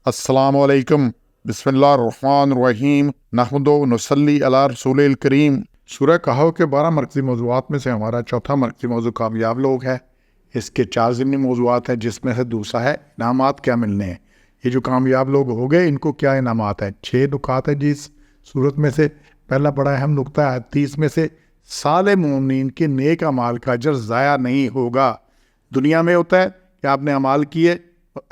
अस्सलामु अलैकुम, बिस्मिल्लाहिर्रहमानिर्रहीम, नहमदु व नुसल्ली अला रसूलिल करीम। सूरह कहफ के 12 मरकज़ी मौज़ूआत में से हमारा चौथा मरकज़ी मौज़ू कामयाब लोग है। इसके 4 ज़िमनी मौज़ूआत हैं, जिसमें से दूसरा है इनामात क्या मिलने हैं। ये जो कामयाब लोग हो गए, इनको क्या इनामात हैं। 6 नुकात हैं जिस सूरत में से। पहला बड़ा अहम नुकता है 30 में से, साले मोमिन के नेक अमाल का अजर ज़ाया नहीं होगा। दुनिया में होता है कि आपने अमाल किए,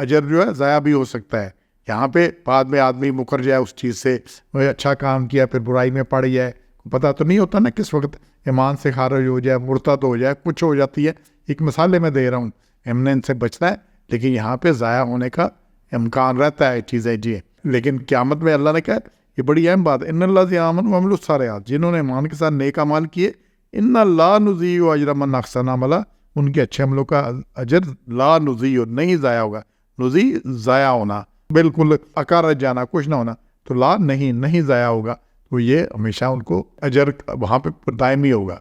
अजर जो है ज़ाया भी हो सकता है। यहाँ पे बाद में आदमी मुकर जाए उस चीज़ से, वो अच्छा काम किया फिर बुराई में पड़ जाए, पता तो नहीं होता ना किस वक्त ईमान से खारिज हो जाए, मुर्तद हो जाए, कुछ हो जाती है। एक मिसाल मैं दे रहा हूँ, हमने इनसे बचना है, लेकिन यहाँ पे ज़ाया होने का इम्कान रहता है चीज़ें जी। लेकिन क़यामत में अल्लाह ने कहा, ये बड़ी अहम बात है, इन्नल्लाज़ीना आमनू व अमिलुस सालिहात, जिन्होंने ईमान के साथ नेक अमाल किए, इन्ना ला नुज़ीउ अजरा मन अहसन अमला, उनके अच्छे अमलों का अजर ला नुज़ीउ नहीं ज़ाया होगा। नुज़ी ज़ाया होना, बिल्कुल अकार जाना, कुछ ना होना, तो ला नहीं ज़ाया होगा, तो ये हमेशा उनको अजर वहाँ पे दायमी होगा।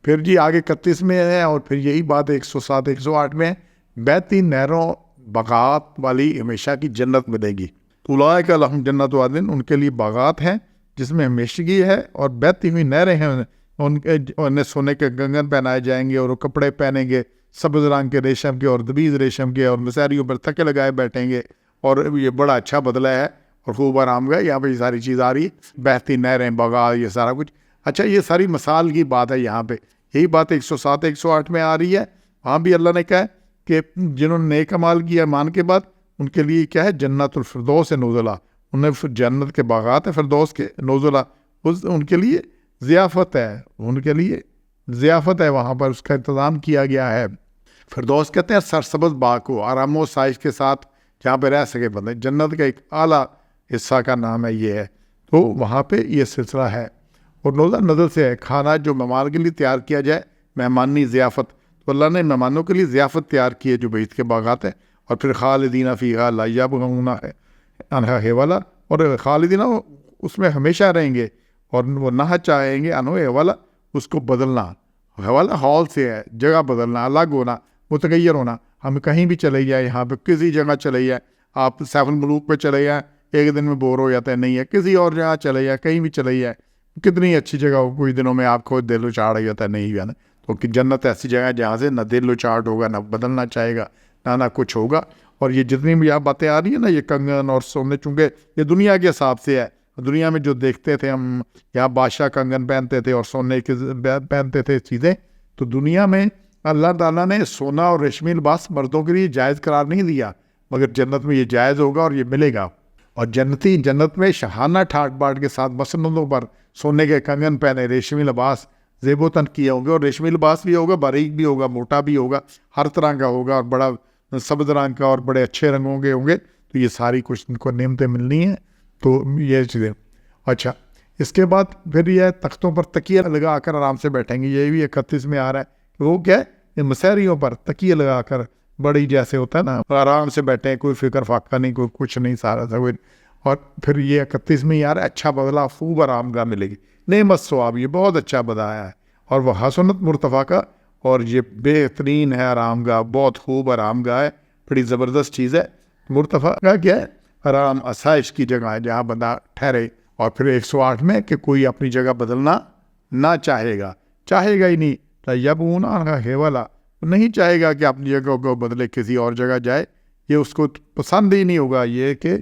फिर जी आगे 31 में है, और फिर यही बात 107 108 में है, बहती नहरों बागात वाली हमेशा की जन्नत मिलेगी। उलाइका लहुम जन्नतु अदन, उनके लिए बागात हैं जिसमें हमेशगी है और बहती हुई नहरें हैं। उन्हें सोने के कंगन पहनाए जाएंगे और वो कपड़े पहनेंगे सब्ज़ रंग के रेशम के और दबीज़ रेशम के, और मसारियों पर तके लगाए बैठेंगे, और ये बड़ा अच्छा बदला है और खूब आराम का। यहाँ पे ये सारी चीज़ आ रही है, बहती नहरें, बगा, ये सारा कुछ। अच्छा, ये सारी मिसाल की बात है। यहाँ पे यही बात 107 108 में आ रही है। वहाँ भी अल्लाह ने कहा कि जिन्होंने नेक अमाल किया ईमान के बाद, उनके लिए क्या है, जन्नतुल फिरदौस नुज़ुला, उन्हें जन्नत के बागात है फिरदौस के नुज़ुला, उनके लिए ज़ियाफ़त है, उनके लिए ज़ियाफ़त है, वहाँ पर उसका इंतज़ाम किया गया है। फिरदौस कहते हैं सरसब्ज़ बाग को, आराम व साइश के साथ जहाँ पे रह सके बंदे। जन्नत का एक आला हिस्सा का नाम है ये है, तो वहाँ पे ये सिलसिला है। और नौज़ा नज़ल से है, खाना जो मेहमान के लिए तैयार किया जाए, मेहमानी ज़ियाफ़त, तो अल्लाह ने मेहमानों के लिए ज़ियाफ़त तैयार की है जो बहीत के बागात है। और फिर खालिदीना फ़ीहा ला यबग़ूना है अनहा हेवाला, और खालिदीना उसमें हमेशा रहेंगे, और वो ना चाहेंगे अनो हेवाला, उसको बदलना। हवाला हॉल से है, जगह बदलना, अलग होना, मुतगय्यर होना। हम कहीं भी चले जाए, यहाँ पे किसी जगह चले जाए, आप सैफुल मुलूक पे चले जाए, एक दिन में बोर हो जाता है, नहीं है, किसी और जगह चले जाए, कहीं भी चले जाए, कितनी अच्छी जगह हो, कुछ दिनों में आपको दिल उचाड़ हो जाता है, नहीं है ना। तो कि जन्नत ऐसी जगह है जहाँ से न दिल उचाट होगा, न बदलना चाहेगा, ना कुछ होगा। और ये जितनी भी यहाँ बातें आ रही है ना, ये कंगन और सोने, चूँकि ये दुनिया के हिसाब से है। दुनिया में जो देखते थे हम, यहाँ बादशाह कंगन पहनते थे और सोने के पहनते थे चीज़ें, तो दुनिया में अल्लाह ताला ने सोना और रेशमी लिबास मर्दों के लिए जायज़ करार नहीं दिया, मगर जन्नत में ये जायज़ होगा और ये मिलेगा। और जन्नती जन्नत में शहाना ठाट बाट के साथ मसनदों पर सोने के कंगन पहने, रेशमी लिबास ज़ेबोतन किए होंगे, और रेशमी लिबास भी होगा, बारीक भी होगा, मोटा भी होगा, हर तरह का होगा, और बड़ा सब्ज़ रंग का और बड़े अच्छे रंगों के होंगे। तो ये सारी कुछ इनको नेमतें मिलनी हैं, तो ये चीज़ें। अच्छा, इसके बाद फिर यह तख्तों पर तकिया लगा कर आराम से बैठेंगे। ये भी 31 में आ रहा है कि वो क्या है, मसहरियों पर तकिया लगा कर, बड़ी जैसे होता है ना, आराम से बैठे, कोई फिक्र फाका नहीं, कोई कुछ नहीं, सारा था कोई। और फिर ये 31 में ही आ रहा है, अच्छा बदला, खूब आरामगाह मिलेगी, नेमत सवाब, ये बहुत अच्छा बताया है। और वह हसनत मुर्तफ़ा का, और ये बेहतरीन है आरामगाह, बहुत खूब आरामगाह है, बड़ी ज़बरदस्त चीज़ है। मुर्तफ़ा का क्या है, आराम आसाइश की जगह है जहाँ बंदा ठहरे। और फिर 108 में कि कोई अपनी जगह बदलना ना चाहेगा ही नहीं, यबग़ूना हेवला, नहीं चाहेगा कि अपनी जगह को बदले, किसी और जगह जाए, ये उसको पसंद ही नहीं होगा ये कि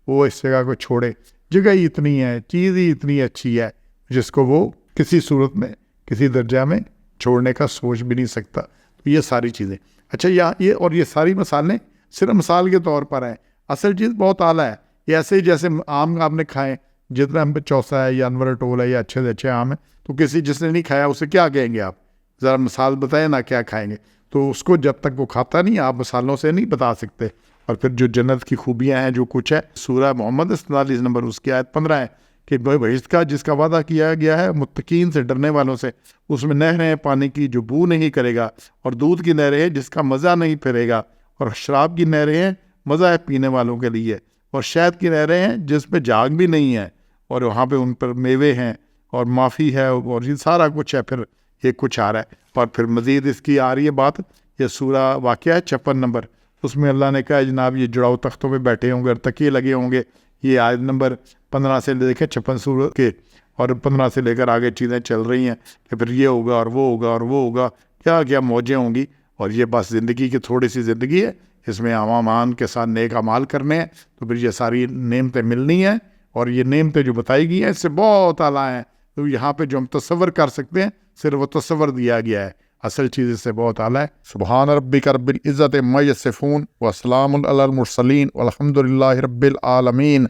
वो इस जगह को छोड़े। जगह ही इतनी है, चीज़ ही इतनी अच्छी है, जिसको वो किसी सूरत में, किसी दर्जा में छोड़ने का सोच भी नहीं सकता। तो ये सारी चीज़ें। अच्छा, ये और ये सारी मिसालें सिर्फ मिसाल के तौर पर हैं, असल चीज़ बहुत आला है। ये ऐसे ही जैसे आम आपने खाए, जितना हम पे चौसा है या अनवर टोल है या अच्छे से अच्छे आम है, तो किसी जिसने नहीं खाया उसे क्या कहेंगे आप, ज़रा मिसाल बताएं ना, क्या खाएंगे। तो उसको जब तक वो खाता नहीं, आप मिसालों से नहीं बता सकते। और फिर जो जन्नत की खूबियाँ हैं, जो कुछ है, सूरह मोहम्मद 47 नंबर उसकी आयत 15 है कि बहिश्त का जिसका वादा किया गया है मुत्तकीन से, डरने वालों से, उसमें नहरें पानी की जो बू नहीं करेगा, और दूध की नहरें हैं जिसका मज़ा नहीं फिरेगा, और शराब की नहरें हैं, मज़ा है पीने वालों के लिए, और शहद की नहरें हैं जिसमें जाग भी नहीं है, और वहाँ पे उन पर मेवे हैं और माफ़ी है, और ये सारा कुछ है। फिर ये कुछ आ रहा है, और फिर मज़ीद इसकी आ रही है बात, ये सूरह वाक़िया है 56 नंबर, اس میں اللہ نے کہا جناب یہ جڑاؤ تختوں پہ بیٹھے ہوں گے اور تکیے لگے ہوں گے. یہ آیت نمبر 15 سے لے کے 56 سورت کے، اور 15 سے لے کر آگے چیزیں چل رہی ہیں کہ پھر یہ ہوگا اور وہ ہوگا اور وہ ہوگا، کیا کیا موجیں ہوں گی. اور یہ بس زندگی کی تھوڑی سی زندگی ہے، اس میں عوامان کے ساتھ نیک اعمال کرنے ہیں، تو پھر یہ ساری نعمتیں ملنی ہیں. اور یہ نعمتیں جو بتائی گئی ہیں اس سے بہت اعلیٰ ہیں. تو یہاں پہ جو ہم تصور کر سکتے ہیں صرف وہ تصور دیا گیا ہے، اصل چیز اس سے بہت اعلیٰ ہے. سبحان ربک رب العزت عما یصفون وسلام علی المرسلین والحمد للہ رب العالمین.